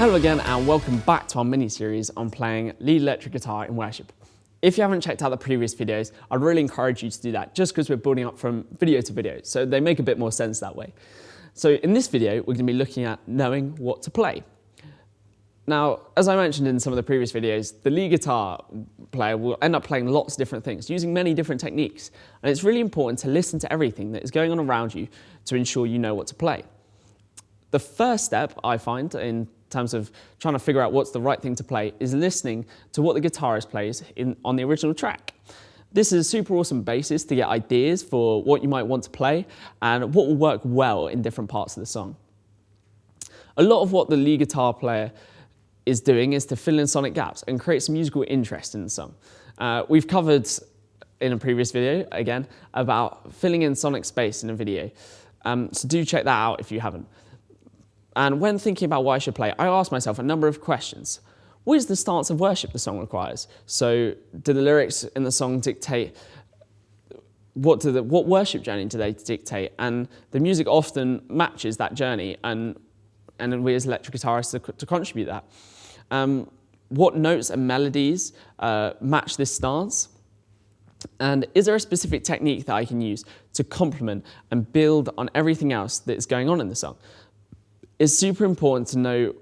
Hello again and welcome back to our mini-series on playing lead electric guitar in worship. If you haven't checked out the previous videos, I'd really encourage you to do that just because we're building up from video to video, so they make a bit more sense that way. So in this video, we're going to be looking at knowing what to play. Now, as I mentioned in some of the previous videos, the lead guitar player will end up playing lots of different things, using many different techniques, and it's really important to listen to everything that is going on around you to ensure you know what to play. The first step, I find, in terms of trying to figure out what's the right thing to play is listening to what the guitarist plays on the original track. This is a super awesome basis to get ideas for what you might want to play and what will work well in different parts of the song. A lot of what the lead guitar player is doing is to fill in sonic gaps and create some musical interest in the song. We've covered in a previous video, again, about filling in sonic space in a video, so do check that out if you haven't. And when thinking about what I should play, I ask myself a number of questions. What is the stance of worship the song requires? So do the lyrics in the song dictate, what worship journey do they dictate? And the music often matches that journey, and we as electric guitarists to contribute that. What notes and melodies match this stance? And is there a specific technique that I can use to complement and build on everything else that is going on in the song? It's super important to know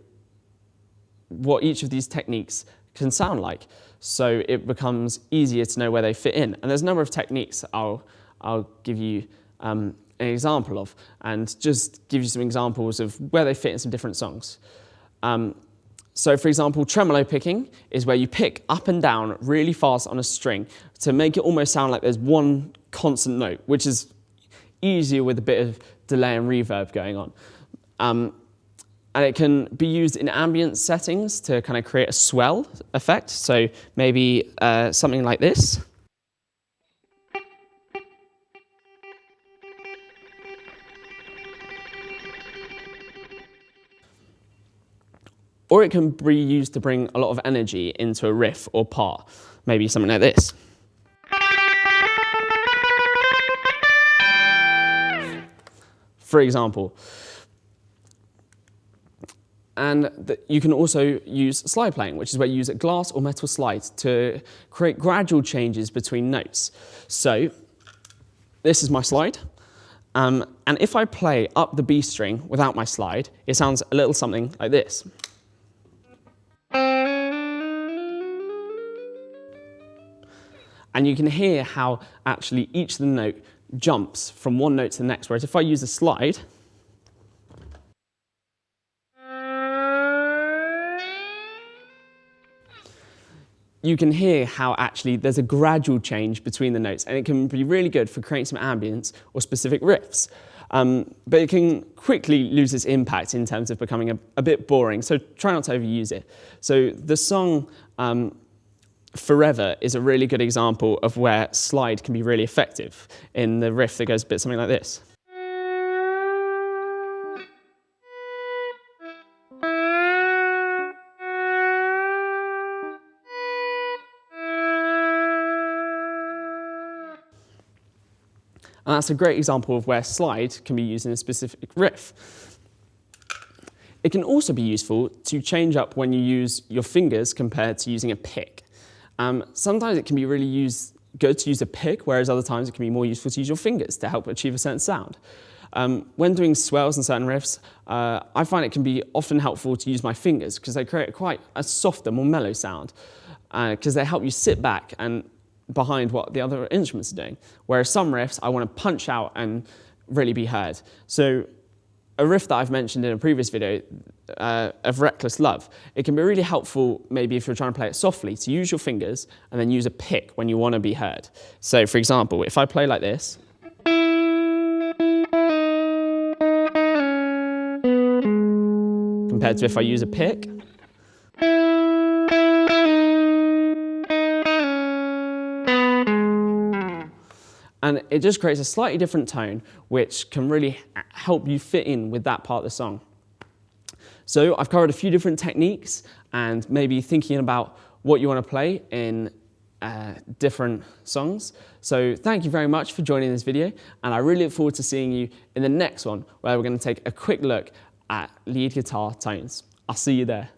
what each of these techniques can sound like, so it becomes easier to know where they fit in. And there's a number of techniques I'll give you an example of, and just give you some examples of where they fit in some different songs. So for example, tremolo picking is where you pick up and down really fast on a string to make it almost sound like there's one constant note, which is easier with a bit of delay and reverb going on. And it can be used in ambient settings to kind of create a swell effect. So maybe something like this. Or it can be used to bring a lot of energy into a riff or part. Maybe something like this. For example. And you can also use slide playing, which is where you use a glass or metal slide to create gradual changes between notes. So this is my slide. And if I play up the B string without my slide, it sounds a little something like this. And you can hear how actually each of the note jumps from one note to the next, whereas if I use a slide, you can hear how actually there's a gradual change between the notes, and it can be really good for creating some ambience or specific riffs. But it can quickly lose its impact in terms of becoming a bit boring, so try not to overuse it. So the song Forever is a really good example of where slide can be really effective in the riff that goes a bit something like this. And that's a great example of where slide can be used in a specific riff. It can also be useful to change up when you use your fingers compared to using a pick. Sometimes it can be really good to use a pick, whereas other times it can be more useful to use your fingers to help achieve a certain sound. When doing swells and certain riffs, I find it can be often helpful to use my fingers because they create quite a softer, more mellow sound, because they help you sit back and behind what the other instruments are doing. Whereas some riffs, I want to punch out and really be heard. So a riff that I've mentioned in a previous video of Reckless Love, it can be really helpful maybe if you're trying to play it softly to use your fingers and then use a pick when you want to be heard. So for example, if I play like this, compared to if I use a pick, and it just creates a slightly different tone, which can really help you fit in with that part of the song. So I've covered a few different techniques and maybe thinking about what you want to play in different songs. So thank you very much for joining this video, and I really look forward to seeing you in the next one, where we're going to take a quick look at lead guitar tones. I'll see you there.